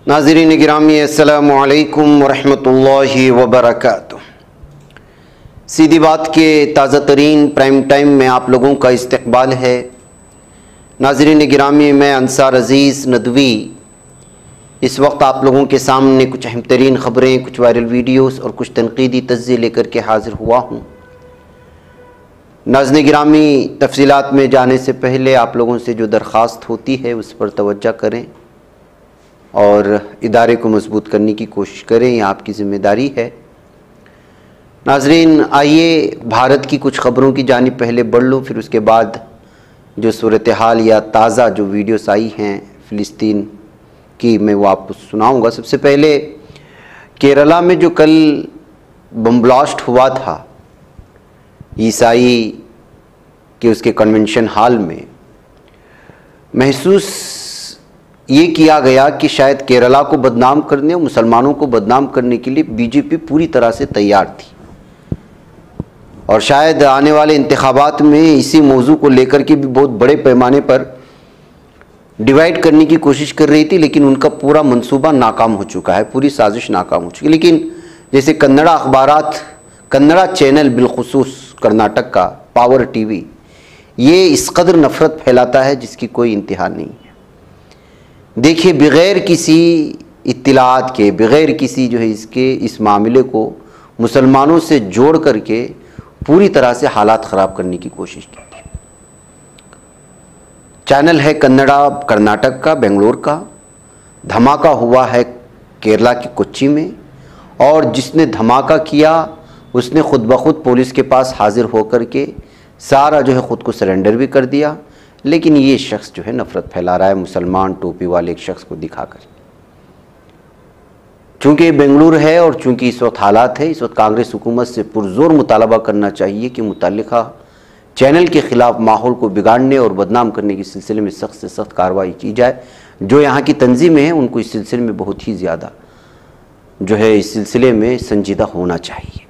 नाज़रीन गिरामी अस्सलामु अलैकुम वरहमतुल्लाहि वबरकातुह। सीधी बात के ताज़ा तरीन प्राइम टाइम में आप लोगों का इस्तकबाल है। नाज़रीन गिरामी, मैं अंसार अज़ीज़ नदवी इस वक्त आप लोगों के सामने कुछ अहम तरीन ख़बरें, कुछ वायरल वीडियोस और कुछ तनक़ीदी तज्ज़िये लेकर के हाज़िर हुआ हूँ। नाज़रीन गिरामी, तफ़सीलात में जाने से पहले आप लोगों से जो दरख्वास्त होती है उस पर तवज्जो करें और इदारे को मजबूत करने की कोशिश करें, यह आपकी ज़िम्मेदारी है। नाज़रीन, आइए भारत की कुछ ख़बरों की जानिब पहले बढ़ लूँ, फिर उसके बाद जो सूरत हाल या ताज़ा जो वीडियोस आई हैं फ़िलिस्तीन की, मैं वो आपको सुनाऊँगा। सबसे पहले केरला में जो कल बम ब्लास्ट हुआ था ईसाई के उसके कन्वेंशन हॉल में, महसूस ये किया गया कि शायद केरला को बदनाम करने और मुसलमानों को बदनाम करने के लिए बीजेपी पूरी तरह से तैयार थी और शायद आने वाले इंतखाबात में इसी मौजू को लेकर के भी बहुत बड़े पैमाने पर डिवाइड करने की कोशिश कर रही थी, लेकिन उनका पूरा मंसूबा नाकाम हो चुका है, पूरी साजिश नाकाम हो चुकी है। लेकिन जैसे कन्नड़ा अखबारात, कन्नड़ा चैनल बिलखुसूस कर्नाटक का पावर टीवी, ये इस कदर नफ़रत फैलाता है जिसकी कोई इंतहा नहीं है। देखिए, बग़ैर किसी इत्तिलात के, बग़ैर किसी जो है इसके इस मामले को मुसलमानों से जोड़ करके पूरी तरह से हालात ख़राब करने की कोशिश की थी। चैनल है कन्नड़ा कर्नाटक का, बेंगलोर का। धमाका हुआ है केरला की कोच्चि में और जिसने धमाका किया उसने खुद ब खुद पुलिस के पास हाजिर होकर के सारा जो है ख़ुद को सरेंडर भी कर दिया। लेकिन ये शख्स जो है नफ़रत फैला रहा है मुसलमान टोपी वाले एक शख्स को दिखाकर। चूँकि बेंगलुरु है और चूँकि इस वक्त हालात है, इस वक्त कांग्रेस हुकूमत से पुरजोर मुतालबा करना चाहिए कि मुतल्लिका चैनल के ख़िलाफ़ माहौल को बिगाड़ने और बदनाम करने के सिलसिले में सख्त से सख्त कार्रवाई की जाए। जो यहाँ की तंजीमें हैं उनको इस सिलसिले में बहुत ही ज़्यादा जो है इस सिलसिले में संजीदा होना चाहिए।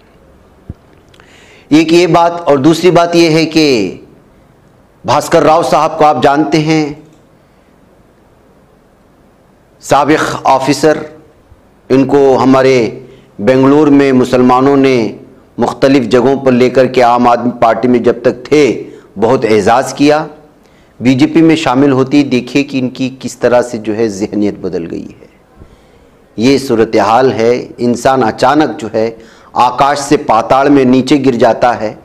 एक ये बात, और दूसरी बात ये है कि भास्कर राव साहब को आप जानते हैं, साबिक़ ऑफिसर। इनको हमारे बेंगलुरु में मुसलमानों ने मुख्तलिफ़ जगहों पर लेकर के आम आदमी पार्टी में जब तक थे बहुत एजाज़ किया। बीजेपी में शामिल होती देखिए कि इनकी किस तरह से जो है ज़हनियत बदल गई है। ये सूरत हाल है। इंसान अचानक जो है आकाश से पाताल में नीचे गिर जाता है,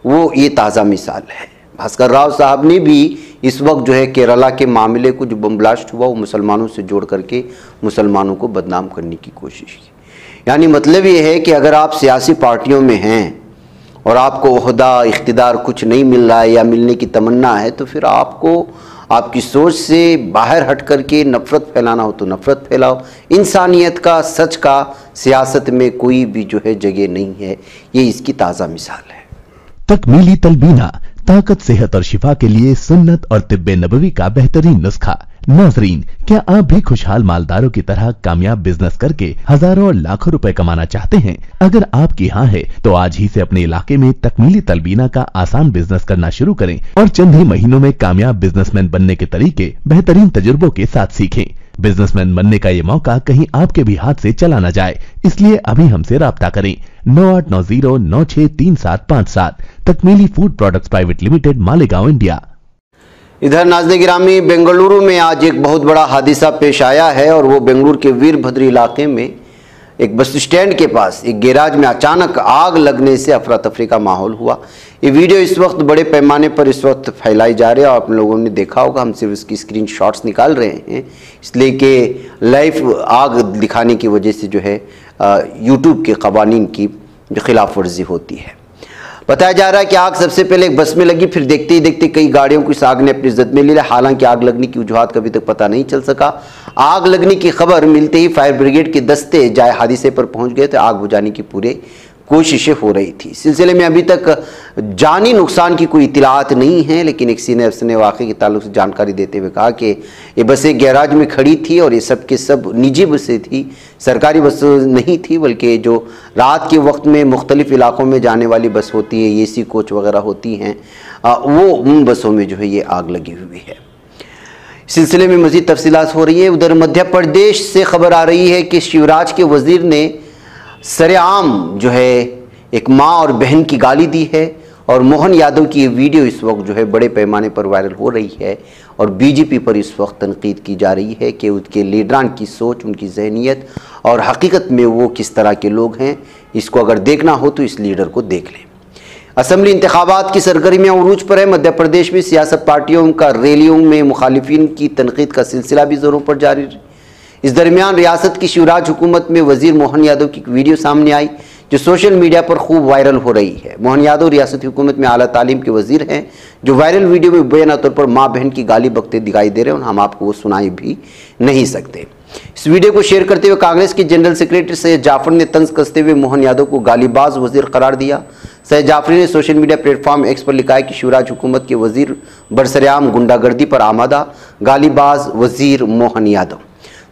वो ये ताज़ा मिसाल है। भास्कर राव साहब ने भी इस वक्त जो है केरला के मामले को जो बम ब्लास्ट हुआ वो मुसलमानों से जोड़ करके मुसलमानों को बदनाम करने की कोशिश की। यानी मतलब ये है कि अगर आप सियासी पार्टियों में हैं और आपको ओहदा इख्तिदार कुछ नहीं मिल रहा है या मिलने की तमन्ना है, तो फिर आपको आपकी सोच से बाहर हट करके नफ़रत फैलाना हो तो नफ़रत फैलाओ। इंसानियत का, सच का सियासत में कोई भी जो है जगह नहीं है। ये इसकी ताज़ा मिसाल है। तकमीली तलबीना, ताकत, सेहत और शिफा के लिए सुन्नत और तिब्बे नबवी का बेहतरीन नुस्खा। नाजरीन, क्या आप भी खुशहाल मालदारों की तरह कामयाब बिजनेस करके हजारों और लाखों रुपए कमाना चाहते हैं? अगर आपकी हाँ है तो आज ही से अपने इलाके में तकमीली तलबीना का आसान बिजनेस करना शुरू करें और चंद ही महीनों में कामयाब बिजनेसमैन बनने के तरीके बेहतरीन तजुर्बों के साथ सीखें। बिजनेसमैन बनने का ये मौका कहीं आपके भी हाथ से चला न जाए, इसलिए अभी हमसे राब्ता करें। 9890963757। Takmeeli food products private limited, Malegaon, India. इधर नाज़रीन गिरामी, बेंगलुरु में आज एक बहुत बड़ा हादिसा पेश आया है और वो बेंगलुरु के वीरभद्र इलाके में एक बस स्टैंड के पास एक गैराज में अचानक आग लगने से अफरा तफरी का माहौल हुआ। ये वीडियो इस वक्त बड़े पैमाने पर इस वक्त फैलाई जा रही है और आप लोगों ने देखा होगा। हम सिर्फ इसकी स्क्रीन शॉट्स निकाल रहे हैं इसलिए कि लाइव आग दिखाने की वजह से जो है यूट्यूब के कवानीन की जो खिलाफ वर्जी होती है। बताया जा रहा है कि आग सबसे पहले एक बस में लगी, फिर देखते ही देखते कई गाड़ियों को इस आग ने अपनी जद में ले लिया। हालांकि आग लगने की वजूहात का अभी तक पता नहीं चल सका। आग लगने की खबर मिलते ही फायर ब्रिगेड के दस्ते जाए हादसे पर पहुंच गए थे। आग बुझाने की पूरे कोशिशें हो रही थी। इस सिलसिले में अभी तक जानी नुकसान की कोई इत्तलात नहीं है, लेकिन एक सीनियर अफसर ने वाक़े के ताल्लुक से जानकारी देते हुए कहा कि ये बसें गैराज में खड़ी थी और ये सब के सब निजी बसें थी, सरकारी बसें नहीं थी, बल्कि जो रात के वक्त में मुख्तलिफ़ इलाकों में जाने वाली बस होती है, एसी कोच वगैरह होती हैं, वो उन बसों में जो है ये आग लगी हुई है। सिलसिले में मजीद तफसीलात हो रही है। उधर मध्य प्रदेश से खबर आ रही है कि शिवराज के वजीर ने सरेआम जो है एक माँ और बहन की गाली दी है और मोहन यादव की ये वीडियो इस वक्त जो है बड़े पैमाने पर वायरल हो रही है और बीजेपी पर इस वक्त तनकीद की जा रही है कि उसके लीडरान की सोच, उनकी जहनीत और हकीकत में वो किस तरह के लोग हैं। इसको अगर देखना हो तो इस लीडर को देख लें। असम्बली इंतखाबात की सरगर्मियाँ उरूज पर है। मध्य प्रदेश में सियासत पार्टियों का रैलियों में मुखालिफिन की तनकीद का सिलसिला भी जोरों पर जारी है। इस दरमियान रियासत की शिवराज हुकूमत में वजीर मोहन यादव की वीडियो सामने आई जो सोशल मीडिया पर खूब वायरल हो रही है। मोहन यादव रियासती हुकूमत में आला तालीम के वजीर हैं जो वायरल वीडियो में बेना तौर पर माँ बहन की गाली बकते दिखाई दे रहे हैं और हम आपको वो सुनाई भी नहीं सकते। इस वीडियो को शेयर करते हुए कांग्रेस के जनरल सेक्रेटरी सैयद जाफर ने तंज कसते हुए मोहन यादव को गालीबाज वजीर करार दिया। सैयद जाफरी ने सोशल मीडिया प्लेटफॉर्म एक्स पर लिखा है कि शिवराज हुकूमत के वजीर बरसरेआम गुंडागर्दी पर आमादा गालीबाज वजीर Mohan Yadav.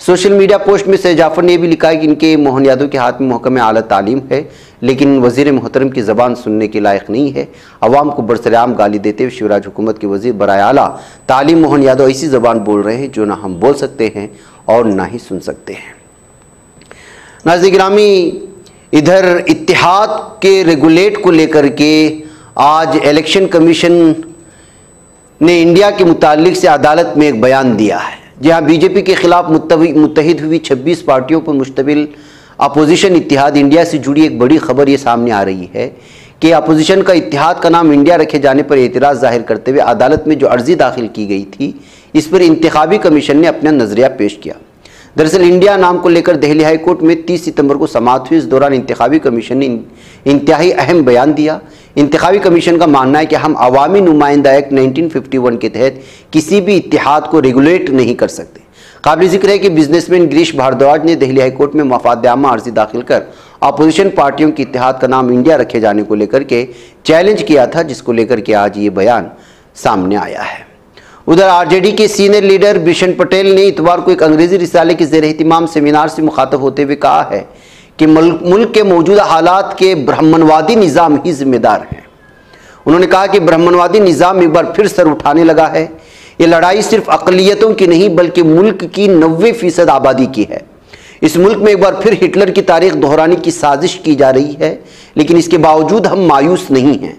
Social media post में सैयद जाफर ने भी लिखा है कि इनके मोहन यादव के हाथ में महकम आला तालीम है लेकिन वजीर मोहतरम की ज़बान सुनने के लायक नहीं है। अवाम को बरसरेआम गाली देते हुए शिवराज हुकूमत के वजीर बराए आला तालीम मोहन यादव ऐसी ज़बान बोल रहे हैं जो ना हम बोल सकते हैं और ना ही सुन सकते हैं। नाज़रीन गिरामी, इधर इत्तेहाद के रेगुलेट को लेकर के आज इलेक्शन कमीशन ने इंडिया के मुतालिक से अदालत में एक बयान दिया है। जहां बीजेपी के खिलाफ मुत्तहिद हुई 26 पार्टियों पर मुश्तमिल अपोजिशन इत्तेहाद इंडिया से जुड़ी एक बड़ी खबर ये सामने आ रही है कि अपोजिशन का इत्तेहाद का नाम इंडिया रखे जाने पर एतराज़ जाहिर करते हुए अदालत में जो अर्जी दाखिल की गई थी इस पर इंतखाबी कमीशन ने अपना नजरिया पेश किया। दरअसल इंडिया नाम को लेकर दिल्ली हाई कोर्ट में 30 सितंबर को समाअत हुई। इस दौरान इंतखाबी कमीशन ने इंतहाई अहम बयान दिया। इंतखाबी कमीशन का मानना है कि हम अवामी नुमाइंदा एक्ट 1951 के तहत किसी भी इत्तेहाद को रेगुलेट नहीं कर सकते। काबिल जिक्र है कि बिजनेसमैन गिरीश भारद्वाज ने दिल्ली हाई कोर्ट में मफादामा अर्जी दाखिल कर अपोजिशन पार्टियों के इत्तेहाद का नाम इंडिया रखे जाने को लेकर के चैलेंज किया था, जिसको लेकर के आज ये बयान सामने आया है। उधर आरजेडी के सीनियर लीडर बिशन पटेल ने इतवार को एक अंग्रेजी रिसाले के ज़ेर एहतिमाम सेमिनार से मुखातब होते हुए कहा है कि मुल्क के मौजूदा हालात के ब्राह्मणवादी निज़ाम ही जिम्मेदार हैं। उन्होंने कहा कि ब्राह्मणवादी निज़ाम एक बार फिर सर उठाने लगा है। ये लड़ाई सिर्फ अक़लियतों की नहीं बल्कि मुल्क की 90% आबादी की है। इस मुल्क में एक बार फिर हिटलर की तारीख दोहराने की साजिश की जा रही है, लेकिन इसके बावजूद हम मायूस नहीं हैं।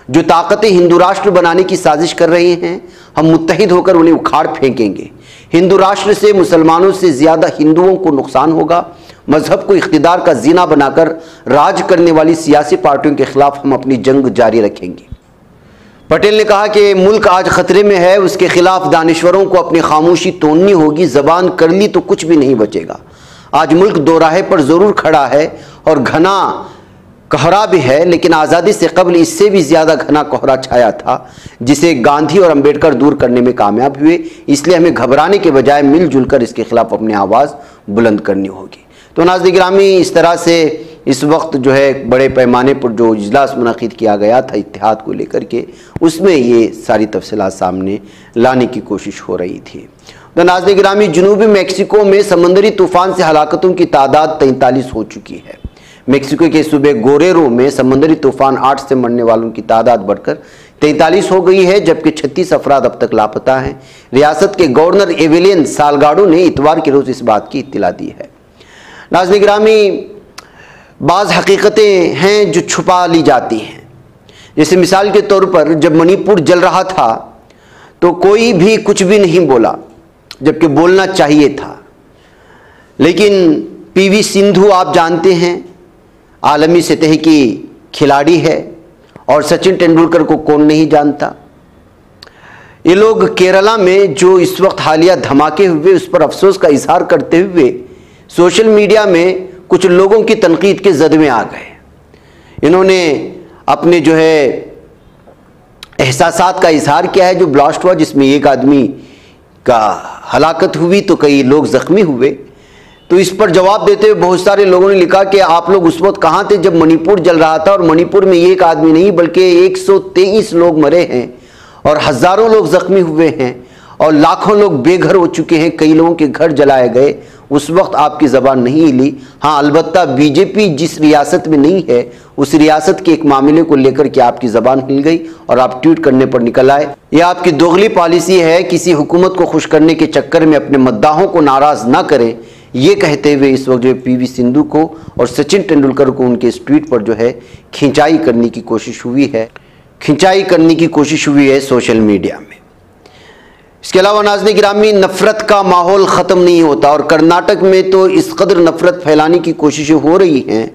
जो ताकतें हिंदू राष्ट्र बनाने की साजिश कर रहे हैं हम मुत्तहिद होकर उन्हें उखाड़ फेंकेंगे। हिंदू राष्ट्र से मुसलमानों से ज़्यादा हिंदुओं को नुकसान होगा। मजहब को इख्तिदार का जीना बनाकर राज करने वाली सियासी पार्टियों के खिलाफ हम अपनी जंग जारी रखेंगे। पटेल ने कहा कि मुल्क आज खतरे में है, उसके खिलाफ दानिश्वरों को अपनी खामोशी तोड़नी होगी। जबान कर ली तो कुछ भी नहीं बचेगा। आज मुल्क दो राहे पर ज़रूर खड़ा है और घना कोहरा भी है, लेकिन आज़ादी से कबल इससे भी ज़्यादा घना कोहरा छाया था जिसे गांधी और अंबेडकर दूर करने में कामयाब हुए। इसलिए हमें घबराने के बजाय मिलजुल कर इसके खिलाफ अपनी आवाज़ बुलंद करनी होगी। तो नाज़रीन गिरामी, इस तरह से इस वक्त जो है बड़े पैमाने पर जो इजलास मुनक़िद किया गया था इत्तेहाद को लेकर के, उसमें ये सारी तफसीलात सामने लाने की कोशिश हो रही थी। तो नाज़रीन गिरामी, जनूबी मेक्सिको में समंदरी तूफ़ान से हलाकतों की तादाद 43 हो चुकी है। मेक्सिको के सूबे गोरेरो में समंदरी तूफान 8 से मरने वालों की तादाद बढ़कर 43 हो गई है, जबकि 36 अफराद अब तक लापता हैं। रियासत के गवर्नर एवेलियन सालगाडो ने इतवार के रोज़ इस बात की इत्तला दी है। नाज़रीन गिरामी, बाज़ हकीकतें हैं जो छुपा ली जाती हैं। जैसे मिसाल के तौर पर जब मणिपुर जल रहा था तो कोई भी कुछ भी नहीं बोला, जबकि बोलना चाहिए था। लेकिन पीवी सिंधु आप जानते हैं आलमी सतह की खिलाड़ी है और सचिन तेंदुलकर को कौन नहीं जानता। ये लोग केरला में जो इस वक्त हालिया धमाके हुए उस पर अफसोस का इजहार करते हुए सोशल मीडिया में कुछ लोगों की तनकीद के जद में आ गए। इन्होंने अपने जो है एहसासात का इजहार किया है जो ब्लास्ट हुआ, जिसमें एक आदमी का हलाकत हुई तो कई लोग ज़ख्मी हुए। तो इस पर जवाब देते हुए बहुत सारे लोगों ने लिखा कि आप लोग उस वक्त कहाँ थे जब मणिपुर जल रहा था, और मणिपुर में एक आदमी नहीं बल्कि 123 लोग मरे हैं और हज़ारों लोग ज़ख्मी हुए हैं और लाखों लोग बेघर हो चुके हैं। कई लोगों के घर जलाए गए, उस वक्त आपकी ज़बान नहीं हिली। हाँ, अलबत्ता बीजेपी जिस रियासत में नहीं है उस रियासत के एक मामले को लेकर के आपकी ज़बान हिल गई और आप ट्वीट करने पर निकल आए। यह आपकी दोगली पॉलिसी है। किसी हुकूमत को खुश करने के चक्कर में अपने मद्दाहों को नाराज़ ना करें, ये कहते हुए इस वक्त जो पीवी सिंधु को और सचिन तेंदुलकर को उनके इस ट्वीट पर जो है खिंचाई करने की कोशिश हुई है सोशल मीडिया में। इसके अलावा नाज़रीन गिरामी, नफरत का माहौल ख़त्म नहीं होता और कर्नाटक में तो इस कदर नफरत फैलाने की कोशिशें हो रही हैं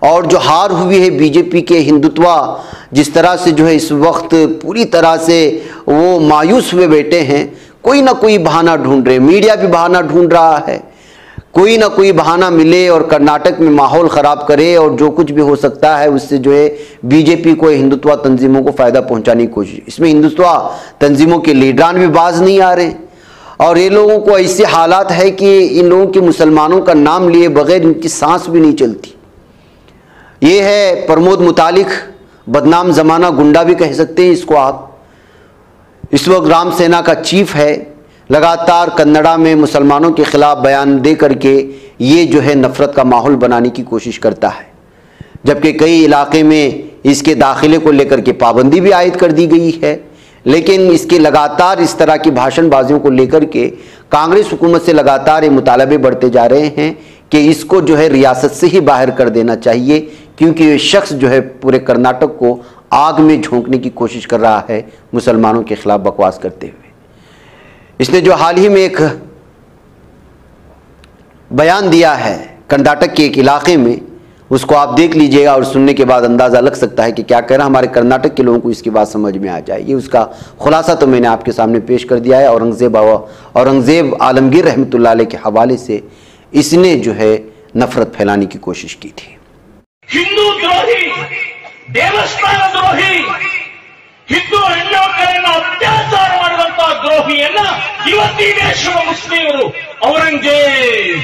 और जो हार हुई है बीजेपी के हिंदुत्वा जिस तरह से जो है इस वक्त पूरी तरह से वो मायूस हुए बैठे हैं। कोई ना कोई बहाना ढूंढ रहे, मीडिया भी बहाना ढूंढ रहा है, कोई ना कोई बहाना मिले और कर्नाटक में माहौल ख़राब करे और जो कुछ भी हो सकता है उससे जो है बीजेपी को हिंदुत्वा तंजीमों को फ़ायदा पहुंचाने की कोशिश। इसमें हिंदुत्वा तंजीमों के लीडरान भी बाज नहीं आ रहे और ये लोगों को ऐसे हालात है कि इन लोगों के मुसलमानों का नाम लिए बगैर इनकी सांस भी नहीं चलती। ये है प्रमोद मुतालिक, बदनाम ज़माना गुंडा भी कह सकते हैं इसको आप। इस वक्त राम सेना का चीफ है, लगातार कन्नड़ा में मुसलमानों के खिलाफ बयान दे करके ये जो है नफरत का माहौल बनाने की कोशिश करता है, जबकि कई इलाके में इसके दाखिले को लेकर के पाबंदी भी आयद कर दी गई है। लेकिन इसके लगातार इस तरह की भाषणबाजियों को लेकर के कांग्रेस हुकूमत से लगातार ये मुतालबे बढ़ते जा रहे हैं कि इसको जो है रियासत से ही बाहर कर देना चाहिए, क्योंकि ये शख्स जो है पूरे कर्नाटक को आग में झोंकने की कोशिश कर रहा है मुसलमानों के खिलाफ बकवास करते हुए। इसने जो हाल ही में एक बयान दिया है कर्नाटक के एक इलाके में, उसको आप देख लीजिएगा और सुनने के बाद अंदाज़ा लग सकता है कि क्या कह रहा है। हमारे कर्नाटक के लोगों को इसकी बात समझ में आ जाएगी। उसका खुलासा तो मैंने आपके सामने पेश कर दिया है। औरंगज़ेब आलमगीर रहमतुल्लाह अलैह के हवाले से इसने जो है नफरत फैलाने की कोशिश की थी। हिंदू द्रोही, देवस्थान द्रोही, ಹಿಂದೂ ಹೆಣ್ಣುಮಕ್ಕಳನ್ನ ಅತ್ಯಾಚಾರ ಮಾಡುವಂತಹ ದ್ರೋಹಿಯನ್ನ ಇವತ್ತಿ ದೇಶದ ಮುಸ್ಲಿಮರು ಔರಂಗಜೇಬ್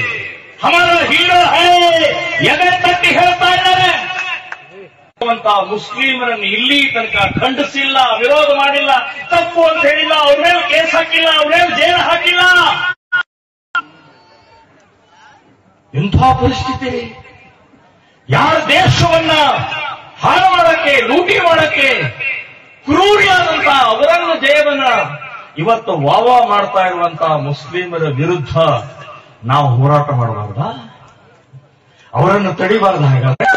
ಹಮಾರ ಹೀರೋ ಹೈ ಎದೆ ತಟ್ಟಿ ಹೇಳ್ತಾ ಇದ್ದಾರೆ ಅಂತ ಮುಸ್ಲಿಮರನ್ನು ಇಲ್ಲಿ ತನಕ ಖಂಡಿಸಿಲ್ಲ, ವಿರೋಧ ಮಾಡಿಲ್ಲ, ತಪ್ಪು ಅಂತ ಹೇಳಿಲ್ಲ, ಅವ್ರ ಮೇಲೆ ಕೇಸ್ ಹಾಕಿಲ್ಲ, ಅವ್ರ ಮೇಲೆ ಜೈಲು ಹಾಕಿಲ್ಲ. ಇಂಥ ಪರಿಸ್ಥಿತಿ ಯಾರ ದೇಶವನ್ನ ಹಾಳು ಮಾಡಕ್ಕೆ, ಲೂಟಿ ಮಾಡಕ್ಕೆ ಕ್ರೂರಿಯಾದಂತಹ ಔರಂಗಜೇಬನ ಇವತ್ತು ವಾವಾ ಮಾಡ್ತಾ ಇರುವಂತಹ ಮುಸ್ಲಿಮರ ವಿರುದ್ಧ ನಾವು ಹೋರಾಟ ಮಾಡಬಾರ್ದಾ? ಅವರನ್ನು ತಡಿಬಾರ್ದು? ಹಾಗಾದ್ರೆ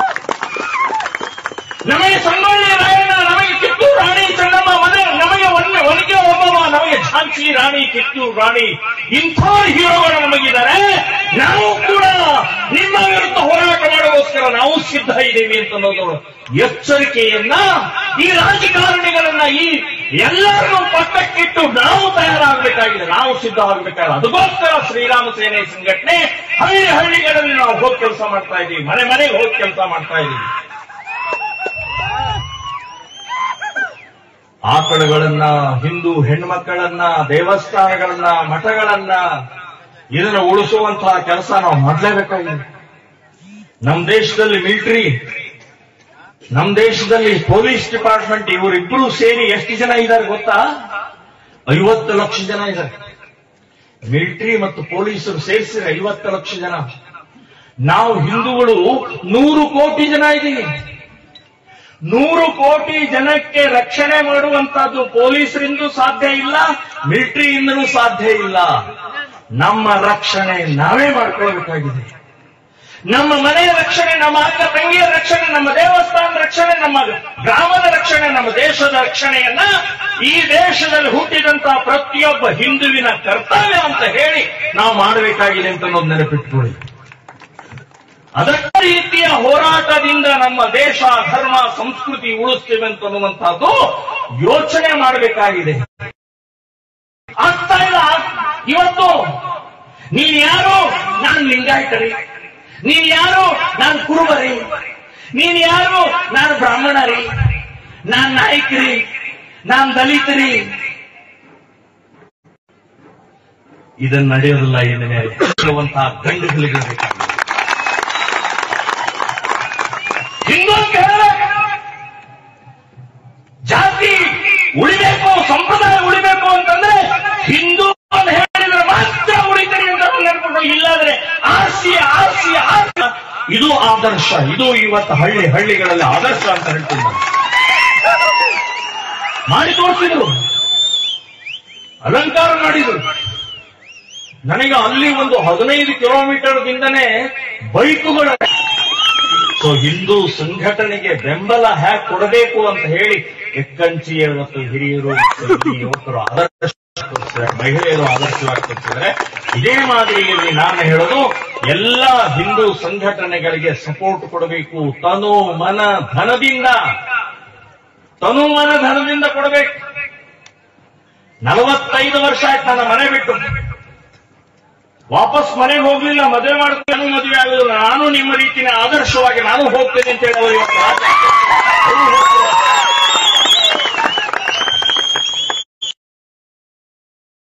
ನಮಗೆ ಸಂಗೊಳ್ಳಿ ರಾಯಣ್ಣ, ನಮಗೆ ಕಿತ್ತೂರು ರಾಣಿ ಚೆನ್ನಮ್ಮ ಮನೆ, ನಮಗೆ ಒನಕೆ ಓಬವ್ವ, ನಮಗೆ ಝಾನ್ಸಿ ರಾಣಿ, ಕಿತ್ತೂರು ರಾಣಿ, ಇಂಥ ಹೀರೋಗಳು ನಮಗಿದ್ದಾರೆ. ನಾವು ಕೂಡ ನಿಮ್ಮ ವಿರುದ್ಧ ಹೋರಾಟ ಮಾಡೋಗೋಸ್ಕರ ನಾವು ಸಿದ್ಧ ಇದ್ದೀವಿ ಅಂತ ಅನ್ನೋದು ಎಚ್ಚರಿಕೆಯನ್ನ ಈ ರಾಜಕಾರಣಿಗಳನ್ನ ಈ ಎಲ್ಲರನ್ನೂ ಪಕ್ಕಕ್ಕಿಟ್ಟು ನಾವು ತಯಾರಾಗಬೇಕಾಗಿದೆ, ನಾವು ಸಿದ್ಧ ಆಗಬೇಕಾಗಿದೆ. ಅದಕ್ಕೋಸ್ಕರ ಶ್ರೀರಾಮ ಸೇನೆ ಸಂಘಟನೆ ಹಳ್ಳಿ ಹಳ್ಳಿಗಳಲ್ಲಿ ನಾವು ಹೋಗಿ ಕೆಲಸ ಮಾಡ್ತಾ ಇದ್ದೀವಿ, ಮನೆ ಮನೆಗೆ ಹೋಗಿ ಕೆಲಸ ಮಾಡ್ತಾ ಇದ್ದೀವಿ. ಆಕಳುಗಳನ್ನ, ಹಿಂದೂ ಹೆಣ್ಮಕ್ಕಳನ್ನ, ದೇವಸ್ಥಾನಗಳನ್ನ, ಮಠಗಳನ್ನ ಇದನ್ನು ಉಳಿಸುವಂತಹ ಕೆಲಸ ನಾವು ಮಾಡಲೇಬೇಕಾಗಿದೆ. ನಮ್ಮ ದೇಶದಲ್ಲಿ ಮಿಲಿಟರಿ, ನಮ್ಮ ದೇಶದಲ್ಲಿ ಪೊಲೀಸ್ ಡಿಪಾರ್ಟ್ಮೆಂಟ್, ಇವರಿಬ್ಬರು ಸೇರಿ ಎಷ್ಟು ಜನ ಇದ್ದಾರೆ ಗೊತ್ತಾ? 50 ಲಕ್ಷ ಜನ ಇದ್ದಾರೆ. ಮಿಲಿಟರಿ ಮತ್ತು ಪೊಲೀಸರು ಸೇರಿಸಿದ್ರೆ 50 ಲಕ್ಷ ಜನ. ನಾವು ಹಿಂದೂಗಳು 100 ಕೋಟಿ ಜನ ಇದ್ದೀವಿ. 100 ಕೋಟಿ ಜನಕ್ಕೆ ರಕ್ಷಣೆ ಮಾಡುವಂತಹದ್ದು ಪೊಲೀಸರಿಂದ ಸಾಧ್ಯ ಇಲ್ಲ, ಮಿಲಿಟರಿಯಿಂದಲೂ ಸಾಧ್ಯ ಇಲ್ಲ. ನಮ್ಮ ರಕ್ಷಣೆ ನಾವೇ ಮಾಡ್ಕೊಳ್ಬೇಕಾಗಿದೆ. ನಮ್ಮ ಮನೆಯ ರಕ್ಷಣೆ, ನಮ್ಮ ಅಕ್ಕ ತಂಗಿಯ ರಕ್ಷಣೆ, ನಮ್ಮ ದೇವಸ್ಥಾನದ ರಕ್ಷಣೆ, ನಮ್ಮ ಗ್ರಾಮದ ರಕ್ಷಣೆ, ನಮ್ಮ ದೇಶದ ರಕ್ಷಣೆಯನ್ನ ಈ ದೇಶದಲ್ಲಿ ಹುಟ್ಟಿದಂತಹ ಪ್ರತಿಯೊಬ್ಬ ಹಿಂದುವಿನ ಕರ್ತವ್ಯ ಅಂತ ಹೇಳಿ ನಾವು ಮಾಡಬೇಕಾಗಿದೆ ಅಂತ ಅನ್ನೋದು ನೆನಪಿಟ್ಕೊಳ್ಳಿ. ಅದಕ್ಕೆ ರೀತಿಯ ಹೋರಾಟದಿಂದ ನಮ್ಮ ದೇಶ, ಧರ್ಮ, ಸಂಸ್ಕೃತಿ ಉಳಿಸ್ತೇವೆ ಅಂತ ಅನ್ನುವಂತಹದ್ದು ಯೋಚನೆ ಮಾಡಬೇಕಾಗಿದೆ. ಆಗ್ತಾ ಇಲ್ಲ. ಇವತ್ತು ನೀನ್ ಯಾರು? ನಾನು ಲಿಂಗಾಯತರಿ. ನೀನ್ ಯಾರು? ನಾನು ಕುರುಬರಿ. ನೀನ್ ಯಾರು? ನಾನು ಬ್ರಾಹ್ಮಣರಿ. ನಾನ್ ನಾಯಕರಿ. ನಾನ್ ದಲಿತರಿ. ಇದನ್ನು ನಡೆಯೋದಿಲ್ಲ. ಏನೇನುವಂತಹ ಗಂಡುಗಳಿಗೆ ಬೇಕಾಗಿದೆ. ಹಿಂದೂ ಜಾತಿ ಉಳಿಬೇಕು, ಸಂಪ್ರದಾಯ ಉಳಿಬೇಕು ಅಂತಂದ್ರೆ ಹಿಂದೂ ಅಂತ ಹೇಳಿದ್ರೆ ಮಾತ್ರ ಉಳಿತಾರೆ ಅಂತ ನೆನಪಿಟ್ಟು, ಇಲ್ಲಾದ್ರೆ ಆರ್ಸಿ ಆರ್ಸಿ ಆರ್ಸಿ. ಇದು ಆದರ್ಶ, ಇದು ಇವತ್ತು ಹಳ್ಳಿಗಳಲ್ಲಿ ಆದರ್ಶ ಅಂತ ಹೇಳ್ತೀನಿ ನಾನು. ಮಾಡಿ ತೋರಿಸಿದ್ರು, ಅಲಂಕಾರ ಮಾಡಿದ್ರು. ನನಗೆ ಅಲ್ಲಿ ಒಂದು 15 ಕಿಲೋಮೀಟರ್ದಿಂದನೇ ಬೈಕುಗಳ. ಸೊ ಹಿಂದೂ ಸಂಘಟನೆಗೆ ಬೆಂಬಲ ಹ್ಯಾಕ್ ಕೊಡಬೇಕು ಅಂತ ಹೇಳಿ ಎಕ್ಕಂಚಿಯ ಮತ್ತು ಹಿರಿಯರು, ಯುವಕರು ಆದರ್ಶ ತೋರಿಸಿದ್ದಾರೆ, ಮಹಿಳೆಯರು ಆದರ್ಶವಾಗಿ ತೋರಿಸಿದ್ದಾರೆ. ಇದೇ ಮಾದರಿಯಲ್ಲಿ ನಾನು ಹೇಳೋದು, ಎಲ್ಲ ಹಿಂದೂ ಸಂಘಟನೆಗಳಿಗೆ ಸಪೋರ್ಟ್ ಕೊಡಬೇಕು. ತನು ಮನ ಧನದಿಂದ ಕೊಡಬೇಕು. 45 ವರ್ಷ ಆಯ್ತು ನನ್ನ ಮನೆ ಬಿಟ್ಟು, ವಾಪಸ್ ಮನೆಗೆ ಹೋಗ್ಲಿಲ್ಲ. ಮದುವೆ ಮಾಡ್ಕೊಂಡು ಮದುವೆ ಆಗೋದಿಲ್ಲ, ನಾನು ನಿಮ್ಮ ರೀತಿಯ ಆದರ್ಶವಾಗಿ ನಾನು ಹೋಗ್ತೇನೆ ಅಂತ ಹೇಳಿ ಇವತ್ತು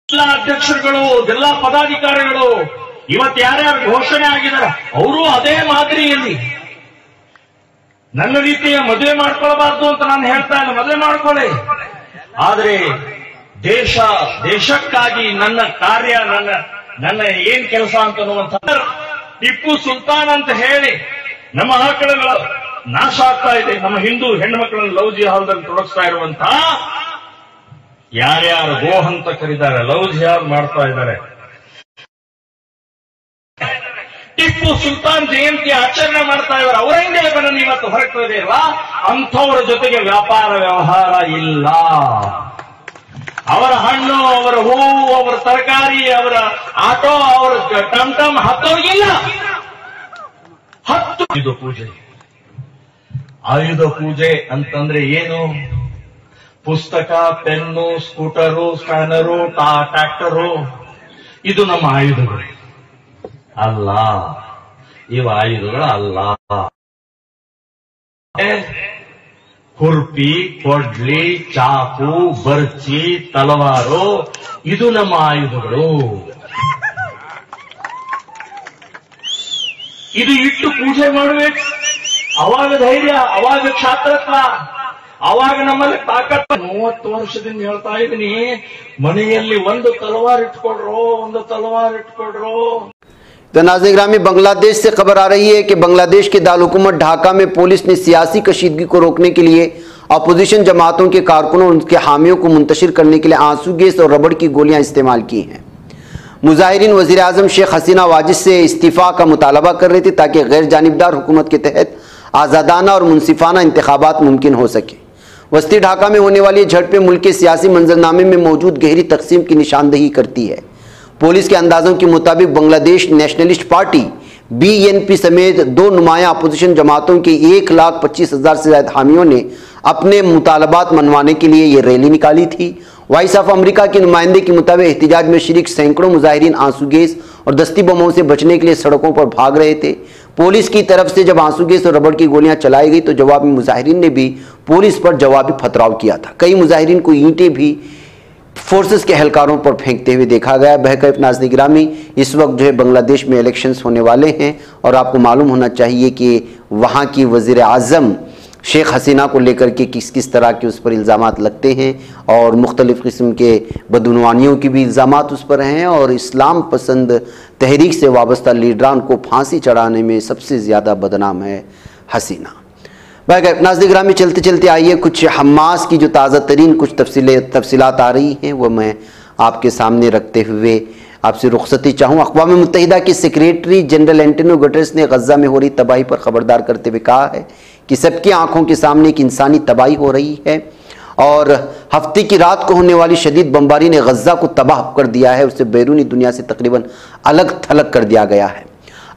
ಜಿಲ್ಲಾ ಅಧ್ಯಕ್ಷರುಗಳು, ಜಿಲ್ಲಾ ಪದಾಧಿಕಾರಿಗಳು ಇವತ್ತು ಯಾರ್ಯಾರು ಘೋಷಣೆ ಆಗಿದ್ದಾರೆ ಅವರು ಅದೇ ಮಾದರಿಯಲ್ಲಿ ನನ್ನ ರೀತಿಯ ಮದುವೆ ಮಾಡ್ಕೊಳ್ಬಾರ್ದು ಅಂತ ನಾನು ಹೇಳ್ತಾ ಇಲ್ಲ, ಮದುವೆ ಮಾಡ್ಕೊಳ್ಳಿ. ಆದರೆ ದೇಶಕ್ಕಾಗಿ ನನ್ನ ಕಾರ್ಯ, ನನ್ನ ಏನ್ ಕೆಲಸ ಅಂತ ಅನ್ನುವಂಥ ಟಿಪ್ಪು ಸುಲ್ತಾನ್ ಅಂತ ಹೇಳಿ ನಮ್ಮ ಮಕ್ಕಳುಗಳ ನಾಶ ಆಗ್ತಾ ಇದೆ. ನಮ್ಮ ಹಿಂದೂ ಹೆಣ್ಣು ಮಕ್ಕಳನ್ನು ಲವ್ ಜಿಹಾದ್ದಲ್ಲಿ ತೊಡಗಿಸ್ತಾ ಇರುವಂತಹ ಯಾರ್ಯಾರು ಗೋಹಂತ ಕರೀತಾರೆ, ಲವ್ ಜಿಹಾದ್ ಮಾಡ್ತಾ ಇದ್ದಾರೆ. ಟಿಪ್ಪು ಸುಲ್ತಾನ್ ಜಯಂತಿ ಆಚರಣೆ ಮಾಡ್ತಾ ಇದ್ದಾರೆ, ಅವರಿಂದ ಬನ್ನ ಇವತ್ತು ಹೊರಗ್ತದೆ ಅಲ್ವಾ? ಅಂಥವರ ಜೊತೆಗೆ ವ್ಯಾಪಾರ ವ್ಯವಹಾರ ಇಲ್ಲ. ಅವರ ಹಣ್ಣು, ಅವರ ಹೂವು, ಅವರ ತರಕಾರಿ, ಅವರ ಆಟೋ, ಅವರ ಟಮ್ ಹತ್ತೋರ್ಗಿಲ್ಲ. 10 ಆಯುಧ ಪೂಜೆ ಅಂತಂದ್ರೆ ಏನು? ಪುಸ್ತಕ, ಪೆನ್ನು, ಸ್ಕೂಟರು, ಸ್ಕ್ಯಾನರು, ಟ್ರ್ಯಾಕ್ಟರು, ಇದು ನಮ್ಮ ಆಯುಧಗಳು ಅಲ್ಲ. ಇವ ಆಯುಧಗಳು ಅಲ್ಲ. ಕುರ್ಪಿ, ಕೊಡ್ಲಿ, ಚಾಕು, ಬರ್ಚಿ, ತಲವಾರು, ಇದು ನಮ್ಮ ಆಯುಧಗಳು. ಇದು ಇಟ್ಟು ಪೂಜೆ ಮಾಡಬೇಕು. ಅವಾಗ ಧೈರ್ಯ, ಅವಾಗ ಕ್ಷಾತ್ರತ್ವ, ಅವಾಗ ನಮ್ಮಲ್ಲಿ ತಾಕತ್. 30 ವರ್ಷದಿಂದ ಹೇಳ್ತಾ ಇದ್ದೀನಿ, ಮನೆಯಲ್ಲಿ ಒಂದು ತಲವಾರ್ ಇಟ್ಕೊಡ್ರೋ. तो नाज़रीन गिरामी, बांग्लादेश से खबर आ रही है कि बांग्लादेश के दारुल-हुकूमत ढाका में पुलिस ने सियासी कशीदगी को रोकने के लिए अपोजिशन जमातों के कारकुनों और उनके हामियों को मुंतशिर करने के लिए आंसू गैस और रबड़ की गोलियां इस्तेमाल की हैं। मुजाहिरीन वज़ीर आज़म शेख हसीना वाजिद से इस्तीफ़ा का मुतालबा कर रहे थे ताकि गैर जानिबदार हुकूमत के तहत आज़ादाना और मुनसिफाना इंतखाबात मुमकिन हो सके। वस्ती ढाका में होने वाली झड़पें मुल्क के सियासी मंजरनामे में मौजूद गहरी तकसीम की निशानदही करती है। पुलिस के अंदाजों के मुताबिक बांग्लादेश नेशनलिस्ट पार्टी BNP समेत 2 नुमाया अपोजिशन जमातों के 1,25,000 से ज्यादा हामियों ने अपने मुतालबात मनवाने के लिए ये रैली निकाली थी। वॉइस ऑफ अमेरिका के नुमाइंदे के मुताबिक एहतजाज में शरीक सैकड़ों मुजाहिरीन आंसू गैस और दस्ती बमों से बचने के लिए सड़कों पर भाग रहे थे। पुलिस की तरफ से जब आंसू गैस और रबड़ की गोलियां चलाई गई तो जवाब में मुजाहिरीन ने भी पुलिस पर जवाबी पथराव किया था। कई मुजाहिरीन को ईंटें भी फोर्सेस के एहलकारों पर फेंकते हुए देखा गया। बहरकैफ नाज़रीन गिरामी, इस वक्त जो है बांग्लादेश में इलेक्शंस होने वाले हैं और आपको मालूम होना चाहिए कि वहाँ की वज़ीर आज़म शेख हसीना को लेकर के किस किस तरह के उस पर इल्ज़ामात लगते हैं और मुख्तलिफ़ किस्म के बदउनवानियों की भी इल्ज़ामात उस पर हैं और इस्लाम पसंद तहरीक से वाबस्ता लीडरान को फांसी चढ़ाने में सबसे ज़्यादा बदनाम है हसीना। नाज़रीन गिरामी, चलते चलते आइए कुछ हमास की जो ताज़ा तरीन कुछ तफसीलात आ रही हैं वो मैं आपके सामने रखते हुए आपसे रुखसती चाहूँ। अक़वाम मुत्तहिदा के सेक्रेटरी जनरल एंटोनियो गुटेरेस ने गज़ा में हो रही तबाही पर ख़बरदार करते हुए कहा है कि सबकी आंखों के सामने एक इंसानी तबाही हो रही है और हफ्ते की रात को होने वाली शदीद बमबारी ने गज़ा को तबाह कर दिया है, उसे बैरूनी दुनिया से तकरीबन अलग थलग कर दिया गया है।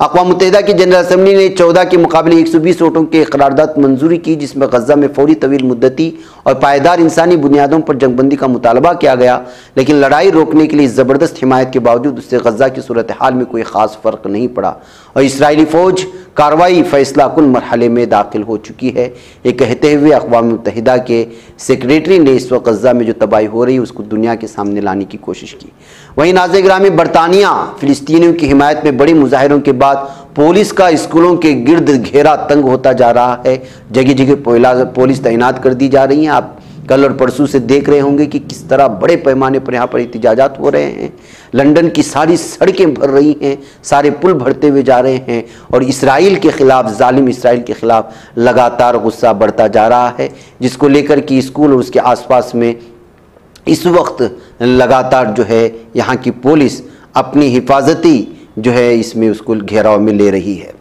अक़वाम मुत्तहिदा की जनरल असम्बली ने 14 के मुकाबले 120 वोटों के करारदाद मंजूरी की, जिसमें गज़ा में फौरी तवील मुद्दती और पायदार इंसानी बुनियादों पर जंगबंदी का मुतालबा किया गया। लेकिन लड़ाई रोकने के लिए ज़बरदस्त हिमायत के बावजूद उससे गज़ा की सूरत हाल में कोई ख़ास फ़र्क नहीं पड़ा और इसराइली फ़ौज कार्रवाई फ़ैसला कुन मरहले में दाखिल हो चुकी है। ये कहते हुए अक़वाम मुत्तहिदा के सेक्रेटरी ने इस वक्त गज़ा में जो तबाही हो रही है उसको दुनिया के सामने लाने की कोशिश की। वहीं नाज़रीन गिरामी, बरतानिया फ़िलिस्तीनियों की हिमायत में बड़ी मुजाहिरों के बाद पुलिस का स्कूलों के गिर्द घेरा तंग होता जा रहा है। जगह जगह पुलिस तैनात कर दी जा रही हैं। आप कल और परसों से देख रहे होंगे कि किस तरह बड़े पैमाने पर यहाँ पर एहतजाजात हो रहे हैं। लंदन की सारी सड़कें भर रही हैं, सारे पुल भरते हुए जा रहे हैं और इसराइल के खिलाफ, जालिम इसराइल के खिलाफ लगातार गुस्सा बढ़ता जा रहा है, जिसको लेकर कि स्कूल और उसके आसपास में इस वक्त लगातार जो है यहाँ की पुलिस अपनी हिफाजती जो है इसमें उसको घेराव में ले रही है।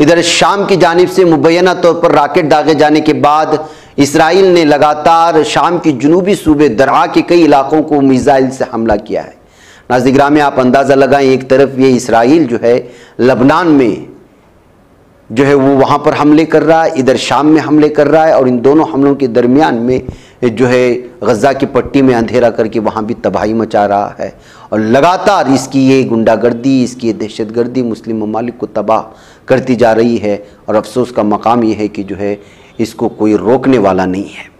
इधर शाम की जानिब से मुबैना तौर पर रॉकेट दागे जाने के बाद इसराइल ने लगातार शाम की जुनूबी सूबे दरआ के कई इलाकों को मिसाइल से हमला किया है। नाज़रीन गिरामी, आप अंदाज़ा लगाएं, एक तरफ ये इसराइल जो है लबनान में जो है वो वहाँ पर हमले कर रहा है, इधर शाम में हमले कर रहा है और इन दोनों हमलों के दरमियान में जो है गज़ा की पट्टी में अंधेरा करके वहाँ भी तबाही मचा रहा है और लगातार इसकी ये गुंडागर्दी, इसकी ये दहशतगर्दी मुस्लिम ममालिक को तबाह करती जा रही है और अफसोस का मकाम ये है कि जो है इसको कोई रोकने वाला नहीं है।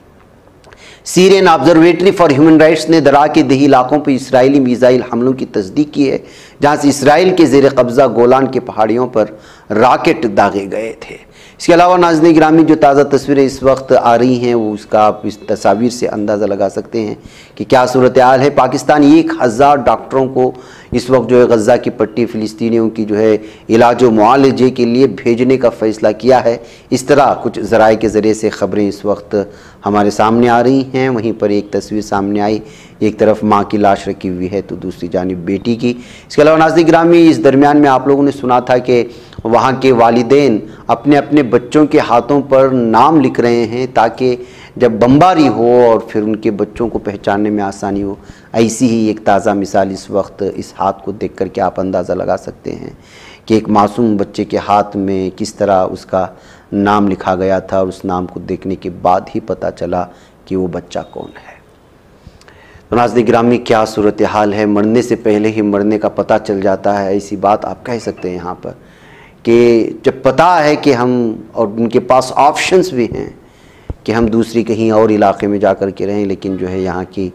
Syrian observatory for human rights ने दरा के दही इलाकों पर इसराइली मिसाइल हमलों की तस्दीक की है, जहाँ से इसराइल के ज़ेर कब्ज़ा गोलान के पहाड़ियों पर रॉकेट दागे गए थे। इसके अलावा नाज़रीन गिरामी, जो ताज़ा तस्वीरें इस वक्त आ रही हैं वो उसका आप इस तस्वीर से अंदाज़ा लगा सकते हैं कि क्या सूरत हाल है। पाकिस्तान 1000 डॉक्टरों को इस वक्त जो है गज़ा की पट्टी फ़िलिस्तीनियों की जो है इलाज व मुआलजे के लिए भेजने का फ़ैसला किया है। इस तरह कुछ ज़राए के ज़रिए से ख़बरें इस वक्त हमारे सामने आ रही हैं। वहीं पर एक तस्वीर सामने आई, एक तरफ माँ की लाश रखी हुई है तो दूसरी जानिब बेटी की। इसके अलावा नाज़रीन गिरामी, इस दरमियान में आप लोगों ने सुना था कि वहाँ के वालिदैन अपने अपने बच्चों के हाथों पर नाम लिख रहे हैं ताकि जब बमबारी हो और फिर उनके बच्चों को पहचानने में आसानी हो। ऐसी ही एक ताज़ा मिसाल इस वक्त इस हाथ को देख कर के आप अंदाज़ा लगा सकते हैं कि एक मासूम बच्चे के हाथ में किस तरह उसका नाम लिखा गया था और उस नाम को देखने के बाद ही पता चला कि वो बच्चा कौन है। तो नाज़रीन गिरामी, क्या सूरत हाल है। मरने से पहले ही मरने का पता चल जाता है, ऐसी बात आप कह सकते हैं यहाँ पर कि जब पता है कि हम और उनके पास ऑप्शंस भी हैं कि हम दूसरी कहीं और इलाके में जा कर के रहें, लेकिन जो है यहाँ की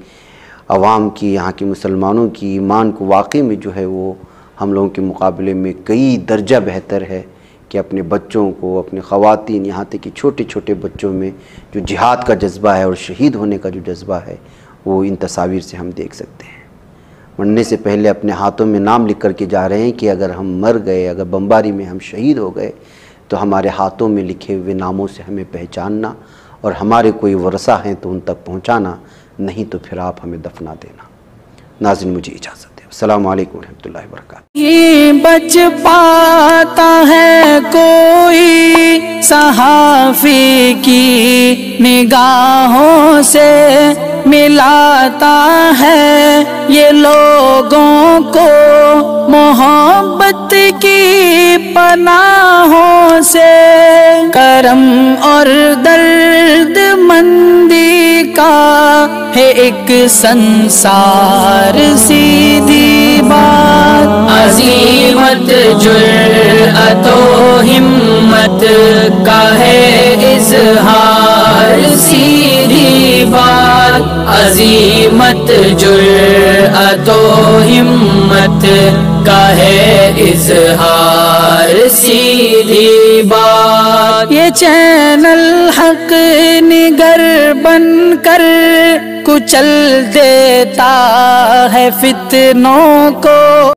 आवाम की, यहाँ के मुसलमानों की ईमान को वाकई में जो है वो हम लोगों के मुकाबले में कई दर्जा बेहतर है कि अपने बच्चों को, अपने ख़वातीन, यहाँ तक कि छोटे छोटे बच्चों में जो जिहाद का जज्बा है और शहीद होने का जो जज्बा है वो इन तस्वीर से हम देख सकते हैं। मरने से पहले अपने हाथों में नाम लिख कर के जा रहे हैं कि अगर हम मर गए, अगर बमबारी में हम शहीद हो गए तो हमारे हाथों में लिखे हुए नामों से हमें पहचानना और हमारे कोई वरसा हैं तो उन तक पहुंचाना, नहीं तो फिर आप हमें दफना देना। नाज़रीन, मुझे इजाज़त दें। अस्सलाम वालेकुम रहमतुल्लाहि व बरकातहू। ये बच पाता है कोई सहाफ़ी की निगाहों से, मिलाता है ये लोगों को मोहब्बत की पनाहों से। करम और दर्द मंदी का है एक संसार, सीधी बात। अज़ीमत जुर्अतो हिम्मत का है इज़हार, सीधी बात। अज़ीमत जुर्अतो हिम्मत का है इज़हार, सीधी बात। ये चैनल हक निगर बनकर कुचल देता है फितनों को।